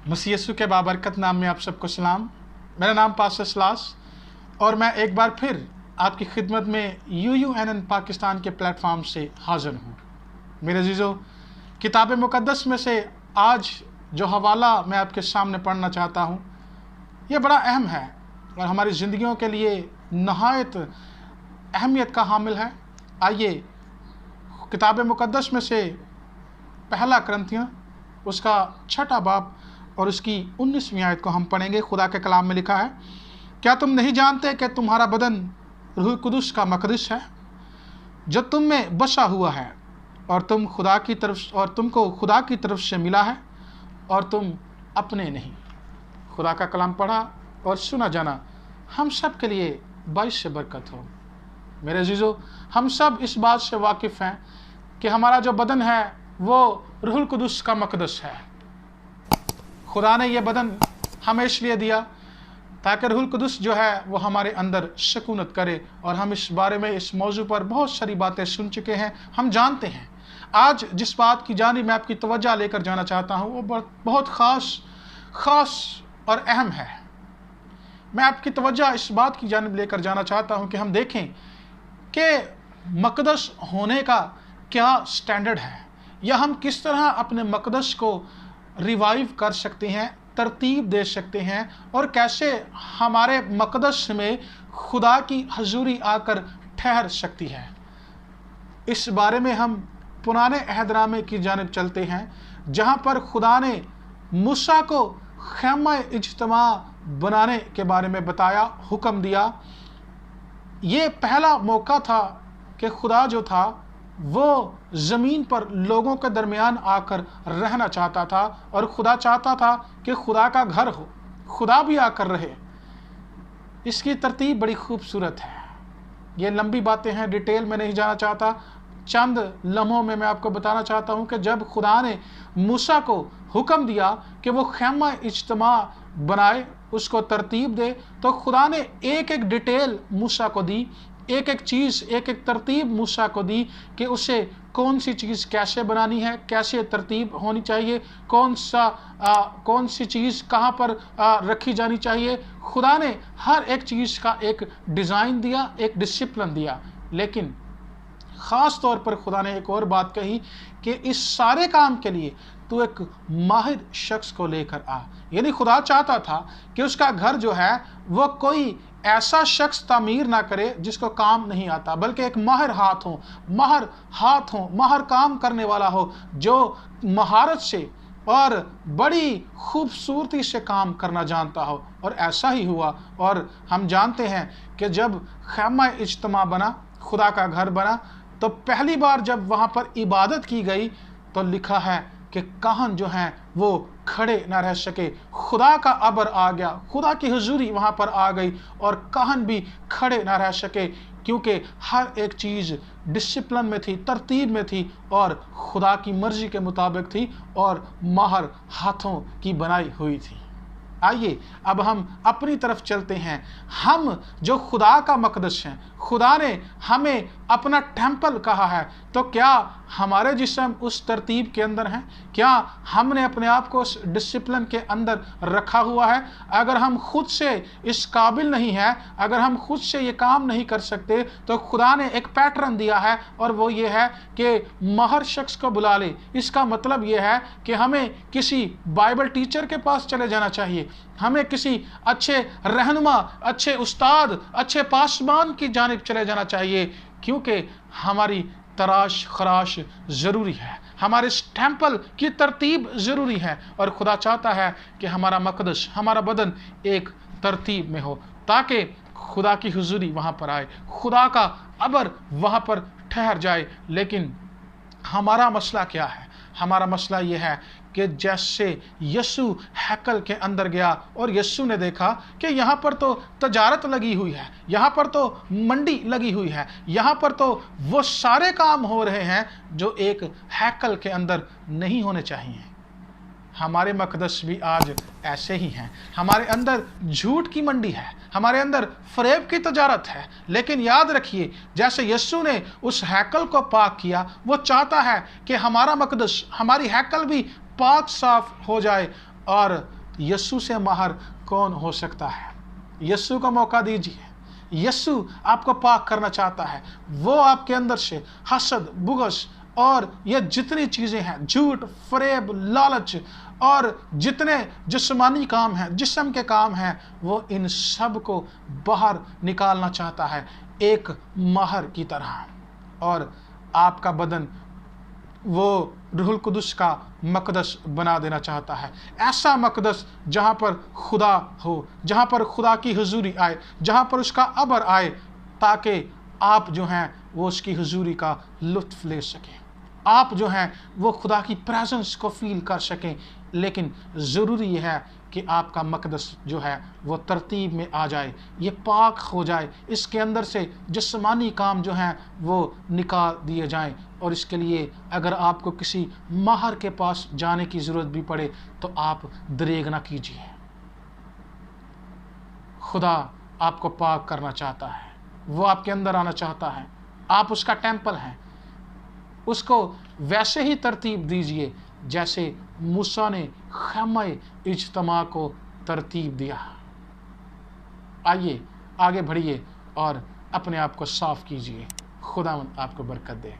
मसीह यीशु के बाबरकत नाम में आप सबको सलाम। मेरा नाम पास्टर सलास और मैं एक बार फिर आपकी खिदमत में UUNN पाकिस्तान के प्लेटफॉर्म से हाज़िर हूँ। मेरे अजीज़ों, किताब मुक़द्दस में से आज जो हवाला मैं आपके सामने पढ़ना चाहता हूँ, ये बड़ा अहम है और हमारी ज़िंदगियों के लिए नहायत अहमियत का हामिल है। आइए किताब मुक़द्दस में से पहला कुरिन्थियों उसका 6 बाब और उसकी 19वीं आयत को हम पढ़ेंगे। खुदा के कलाम में लिखा है, क्या तुम नहीं जानते कि तुम्हारा बदन रूह कुदुस का मक़दस है जो तुम में बसा हुआ है और तुमको खुदा की तरफ से मिला है और तुम अपने नहीं। खुदा का कलाम पढ़ा और सुना जाना हम सब के लिए बाइस से बरकत हो। मेरे अजीज़ों, हम सब इस बात से वाकिफ़ हैं कि हमारा जो बदन है वो रूहुल कुदुस का मक़दस है। खुदा ने यह बदन हमें इसलिए दिया ताकि रूहुल कुदुस जो है वो हमारे अंदर सकूनत करे। और हम इस बारे में, इस मौजू पर बहुत सारी बातें सुन चुके हैं, हम जानते हैं। आज जिस बात की जानिब मैं आपकी तवज्जो लेकर जाना चाहता हूँ वो बहुत ख़ास और अहम है। मैं आपकी तवज्जो इस बात की जानिब लेकर जाना चाहता हूँ कि हम देखें कि मक़दस होने का क्या स्टैंडर्ड है, या हम किस तरह अपने मक़दस को रिवाइव कर सकते हैं, तरतीब दे सकते हैं, और कैसे हमारे मक़दस में खुदा की हजूरी आकर ठहर सकती है। इस बारे में हम पुराने अहदनामे की जानिब चलते हैं, जहाँ पर खुदा ने मूसा को ख़ैमा इज्तिमा बनाने के बारे में बताया, हुक्म दिया। ये पहला मौका था कि खुदा जो था वो ज़मीन पर लोगों के दरमियान आकर रहना चाहता था, और खुदा चाहता था कि खुदा का घर हो, खुदा भी आकर रहे। इसकी तरतीब बड़ी खूबसूरत है। ये लंबी बातें हैं, डिटेल में नहीं जाना चाहता। चंद लम्हों में मैं आपको बताना चाहता हूँ कि जब खुदा ने मूसा को हुक्म दिया कि वो ख़ैमा इज्तिमा बनाए, उसको तरतीब दे, तो खुदा ने एक एक डिटेल मूसा को दी, एक एक चीज़, एक एक तरतीब मूसा को दी कि उसे कौन सी चीज़ कैसे बनानी है, कैसे तरतीब होनी चाहिए, कौन सी चीज़ कहाँ पर रखी जानी चाहिए। खुदा ने हर एक चीज़ का एक डिज़ाइन दिया, एक डिसिप्लिन दिया। लेकिन ख़ास तौर पर खुदा ने एक और बात कही कि इस सारे काम के लिए तू एक माहिर शख्स को लेकर आ। यानी खुदा चाहता था कि उसका घर जो है वो कोई ऐसा शख्स तामीर ना करे जिसको काम नहीं आता, बल्कि एक माहिर हाथ हो, माहिर काम करने वाला हो, जो महारत से और बड़ी खूबसूरती से काम करना जानता हो। और ऐसा ही हुआ। और हम जानते हैं कि जब ख़ैमा इज्तिमा बना, खुदा का घर बना, तो पहली बार जब वहाँ पर इबादत की गई तो लिखा है कि काहन जो हैं वो खड़े ना रह सके। खुदा का अबर आ गया, खुदा की हुजूरी वहाँ पर आ गई और काहन भी खड़े ना रह सके, क्योंकि हर एक चीज़ डिसिप्लिन में थी, तरतीब में थी और खुदा की मर्ज़ी के मुताबिक थी और माहिर हाथों की बनाई हुई थी। आइए अब हम अपनी तरफ चलते हैं। हम जो खुदा का मक़दस हैं, खुदा ने हमें अपना टेम्पल कहा है, तो क्या हमारे जिस्म उस तरतीब के अंदर हैं? क्या हमने अपने आप को उस डिसिप्लिन के अंदर रखा हुआ है? अगर हम खुद से इस काबिल नहीं हैं, अगर हम खुद से ये काम नहीं कर सकते, तो खुदा ने एक पैटर्न दिया है और वो ये है कि माहिर शख्स को बुला ले। इसका मतलब ये है कि हमें किसी बाइबल टीचर के पास चले जाना चाहिए, हमें किसी अच्छे रहनुमा, अच्छे उस्ताद, अच्छे पासबान की जानिब चले जाना चाहिए, क्योंकि हमारी तराश खराश ज़रूरी है, हमारे इस टेम्पल की तरतीब ज़रूरी है। और खुदा चाहता है कि हमारा मक़दस, हमारा बदन एक तरतीब में हो, ताकि खुदा की हुजूरी वहाँ पर आए, खुदा का अबर वहाँ पर ठहर जाए। लेकिन हमारा मसला क्या है? हमारा मसला ये है कि जैसे यीशु हैकल के अंदर गया और यीशु ने देखा कि यहाँ पर तो तजारत लगी हुई है, यहाँ पर तो मंडी लगी हुई है, यहाँ पर तो वो सारे काम हो रहे हैं जो एक हैकल के अंदर नहीं होने चाहिए। हमारे मक़दस भी आज ऐसे ही हैं। हमारे अंदर झूठ की मंडी है, हमारे अंदर फ़रेब की तजारत है। लेकिन याद रखिए, जैसे यीशु ने उस हैकल को पाक किया, वो चाहता है कि हमारा मक़दस, हमारी हैकल भी पाक साफ हो जाए और यीशु से माहर कौन हो सकता है? यीशु को मौका दीजिए। यीशु आपको पाक करना चाहता है। वो आपके अंदर से हसद, बुग़्ज़ और ये जितनी चीज़ें हैं, झूठ, फरेब, लालच और जितने जिस्मानी काम हैं, जिस्म के काम हैं, वो इन सब को बाहर निकालना चाहता है एक माहर की तरह। और आपका बदन वो रूहुल कुदस का मकदस बना देना चाहता है। ऐसा मकदस जहाँ पर खुदा हो, जहाँ पर खुदा की हुजूरी आए, जहाँ पर उसका अबर आए, ताकि आप जो हैं वो उसकी हुजूरी का लुत्फ़ ले सकें, आप जो हैं वो खुदा की प्रेजेंस को फील कर सकें। लेकिन ज़रूरी है कि आपका मकदस जो है वो तरतीब में आ जाए, ये पाक हो जाए, इसके अंदर से जिस्मानी काम जो हैं वो निकाल दिए जाएं। और इसके लिए अगर आपको किसी माहर के पास जाने की ज़रूरत भी पड़े तो आप दरेग ना कीजिए। खुदा आपको पाक करना चाहता है, वो आपके अंदर आना चाहता है, आप उसका टेम्पल हैं। उसको वैसे ही तरतीब दीजिए जैसे मूसा ने ख़ैमे इज्तिमा को तरतीब दिया। आइए आगे बढ़िए और अपने आप को साफ कीजिए। खुदावंद आपको बरकत दे।